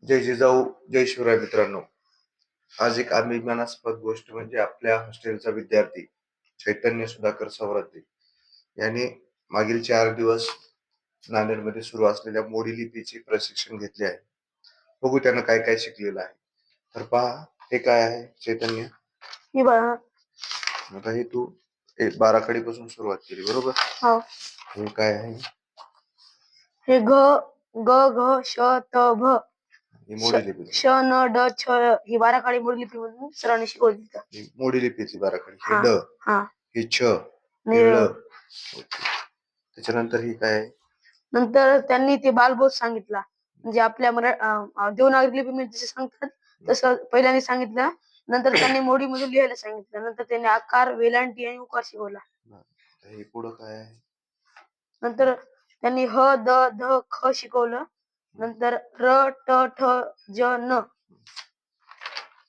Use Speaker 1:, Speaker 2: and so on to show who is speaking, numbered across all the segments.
Speaker 1: जय जिजाऊ जय शिवराय मित्रांनो. आज एक अभिमानास्पद गोष्ट म्हणजे आपल्या हॉस्टेलचा विद्यार्थी चैतन्य सुधाकर सवराते याने मागील 4 दिवस नांदेडमध्ये सुरू असलेल्या मोडी लिपीचे प्रशिक्षण घेतले आहे. बघू त्यानं काय काय शिकलेलं आहे. तर पहा, हे काय आहे चैतन्य?
Speaker 2: हे बघा.
Speaker 1: आता हे तू बाराखडी पासून सुरुवात केली बरोबर?
Speaker 2: हो.
Speaker 1: हे काय आहे?
Speaker 2: हे ग ग घ श त भ
Speaker 1: ही मोडी लिपी.
Speaker 2: श न ड छ ही बाराखडी मोडी लिपी म्हणून सरांनी शिकवली तिथं.
Speaker 1: ही मोडी लिपीची बाराखडी. हे
Speaker 2: हा
Speaker 1: ड,
Speaker 2: हा
Speaker 1: हे छ, हे
Speaker 2: नि-
Speaker 1: ळ. त्याच्यानंतर ही काय आहे?
Speaker 2: नंतर त्यांनी ते बालबोध सांगितला. म्हणजे आपल्या देवनागरी लिपीमध्ये जसे सांगतात तसं पहिल्यांदा सांगितलं. नंतर त्यांनी मोडी मधून लिहायला सांगितलं. नंतर त्यांनी आकार, वेलांटी आणि उकार शिकवला.
Speaker 1: हे पुढं काय आहे?
Speaker 2: नंतर त्यांनी ह द ध ख शिकवलं. नंतर र ट ठ ज न.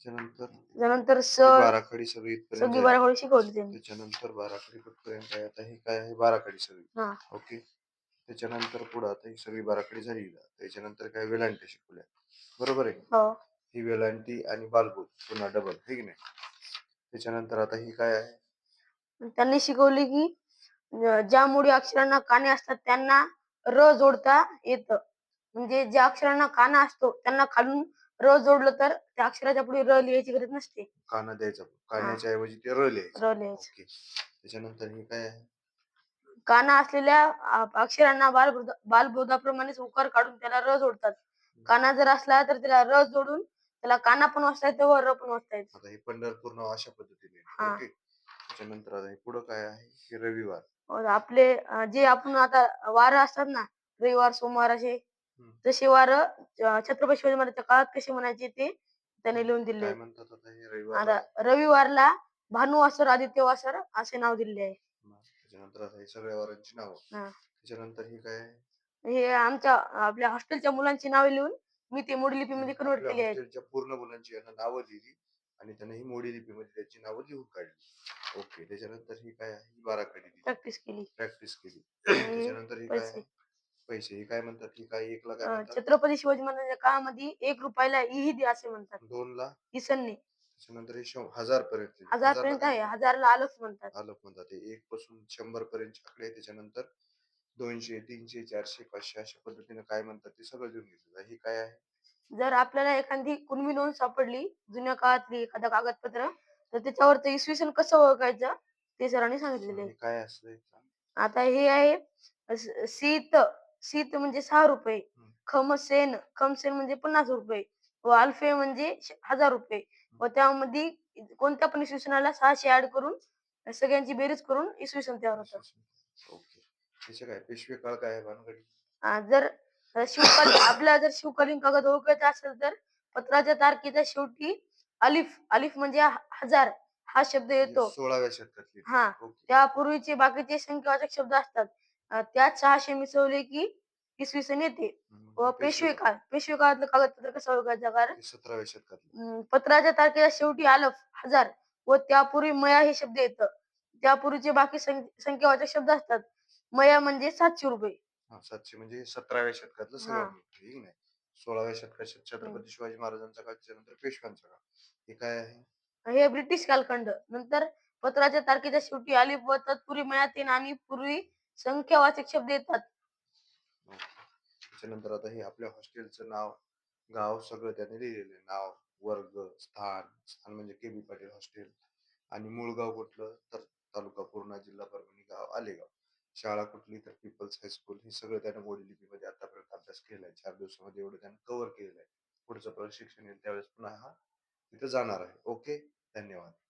Speaker 2: त्यानंतर स
Speaker 1: बाराखडी सगळी इथपर्यंत
Speaker 2: सगळी
Speaker 1: झाली.
Speaker 2: बाराखडी शिकवली त्यांनी.
Speaker 1: त्याच्यानंतर बाराखडी कुठपर्यंत आहे? आता ही काय आहे? बाराखडी सगळी.
Speaker 2: हा
Speaker 1: ओके. त्याच्यानंतर पुढं आता ही सगळी बाराखडी झाली. त्याच्यानंतर काय वेलांटी शिकवल्या बरोबर आहे?
Speaker 2: हो.
Speaker 1: ही वेलांटी आणि बालबोध पुन्हा डबल, ठीक नाही? त्याच्यानंतर आता ही काय आहे?
Speaker 2: त्यांनी शिकवली की ज्या मोडी अक्षरांना काने असतात त्यांना र जोडता येतं. म्हणजे ज्या अक्षरांना काना असतो त्यांना खालून र जोडलं तर त्या अक्षराच्या पुढे र लिहायची गरज नसते.
Speaker 1: काना द्यायचा, कान्याच्या ऐवजी ते र लिहायचं.
Speaker 2: र लिहायचं.
Speaker 1: ओके. त्याच्यानंतर हे काय आहे?
Speaker 2: काना असलेल्या अक्षरांना बालबोधाप्रमाणेच उकार काढून त्याला र जोडतात. काना जर असला तर त्याला र जोडून त्याला काना पण वाचता येतं व र पण वाचता येतं.
Speaker 1: आता हे पंढरपूर नाव अशा पद्धतीने. ओके. त्याच्यानंतर आता हे पुढं काय आहे? हे रविवार.
Speaker 2: आपले जे आपण आता वार असतात ना, रविवार सोमवार असे तसे वार छत्रपती शिवाजी महाराजांच्या काळात कसे म्हणायचे ते त्याने लिहून दिले.
Speaker 1: काय म्हणतात आता हे रविवार?
Speaker 2: आता रविवारला भानुवासर आदित्यवासर असे नाव दिले आहे.
Speaker 1: त्याच्यानंतर आता हे सगळ्या वारांची नाव. त्याच्यानंतर हे काय आहे?
Speaker 2: हे आपल्या हॉस्टेलच्या मुलांची नावे लिहून मी ते मोडी लिपीमध्ये कन्वर्ट केली आहेत.
Speaker 1: हॉस्टेलच्या पूर्ण मुलांची यांना नावं लिहिली आणि त्यांनी ही मोडी लिपीमध्ये त्याची नावं लिहून काढली. ओके. त्याच्यानंतर ही काय आहे? ही बाराखडी
Speaker 2: प्रॅक्टिस केली.
Speaker 1: त्याच्यानंतर ही काय आहे? पैसे. हे काय म्हणतात? ही काय 1 ला काय म्हणतात?
Speaker 2: छत्रपती शिवाजी महाराजांच्या काळामध्ये 1 रुपयाला इही असे म्हणतात.
Speaker 1: 2 ला
Speaker 2: इसनने.
Speaker 1: त्याच्यानंतर हे 1000 पर्यंत.
Speaker 2: 1000 पर्यंत आहे. 1000ला आलफ म्हणतात.
Speaker 1: आलफ म्हणतात. हे 1 पासून 100 पर्यंतचे आकडे. त्याच्यानंतर 200, 300, 400, 500 अशा पद्धतीने काय म्हणतात ते सगळं लिहून घेतलं. हे काय आहे? जर
Speaker 2: आपल्याला एखादी कुणबी नोंद सापडली जुन्या काळातली एखादं कागदपत्र तर त्याच्यावर ते इसवी सन कसं ओळखायचं ते सरांनी सांगितलेले आहे.
Speaker 1: काय असतंय?
Speaker 2: आता हे आहे सीत म्हणजे 6 रुपये. खमसेन म्हणजे 50 रुपये व अल्फे म्हणजे 1000 रुपये व त्यामध्ये कोणत्या पण इसवी सणाला 600 ऍड करून सगळ्यांची बेरीज करून इसवी सन तयार होतं.
Speaker 1: ओके. त्याचे काय पेशवे काळ काय आहे भानगडी?
Speaker 2: जर आपल्याला जर शिवकालीन कागद ओळखायचा असेल तर पत्राच्या तारखेच्या शेवटी अलिफ म्हणजे 1000 हा शब्द येतो.
Speaker 1: 16व्या शतकातली.
Speaker 2: हा. त्यापूर्वीचे बाकीचे संख्यावाचक शब्द असतात. त्यात 600 मिसळले की इसवी सन येते. व पेशवे काळातलं कागदपत्र कसं ओळखायचं? कारण
Speaker 1: 17व्या शतकातलं.
Speaker 2: पत्राच्या तारखेच्या शेवटी अलिफ 1000 व त्यापूर्वी मया हे शब्द येतं. त्यापूर्वीचे बाकी संख्यावाचक शब्द असतात. मया म्हणजे 700 रुपये.
Speaker 1: 700 म्हणजे 17व्या शतकातलं सगळं. ठीक नाही. 16व्या शतकात छत्रपती शिवाजी महाराजांचा काळ, त्याच्यानंतर पेशव्यांचा काळ. हे काय आहे? हे
Speaker 2: ब्रिटिश कालखंड. नंतर पत्राच्या तारखेच्या शेवटी अलिफ व तत्पूर्वी मयातीन आणि पूर्वी संख्यावाचक शब्द येतात.
Speaker 1: त्याच्यानंतर आता हे आपल्या हॉस्टेलचं नाव, गाव सगळं त्याने लिहिलेलं आहे. नाव, वर्ग, स्थान म्हणजे के.बी. पाटील हॉस्टेल आणि मूळ गाव कुठलं तर तालुका पूर्णा, जिल्हा परभणी, गाव आलेगाव. शाळा कुठली तर पीपल्स हायस्कूल. हे सगळं त्याने मोडी लिपीमध्ये आतापर्यंत अभ्यास केलाय. 4 दिवसामध्ये एवढं त्याने कव्हर केलेलं आहे. पुढचं प्रशिक्षण येईल त्यावेळेस पुन्हा हा तिथे जाणार आहे. ओके. धन्यवाद.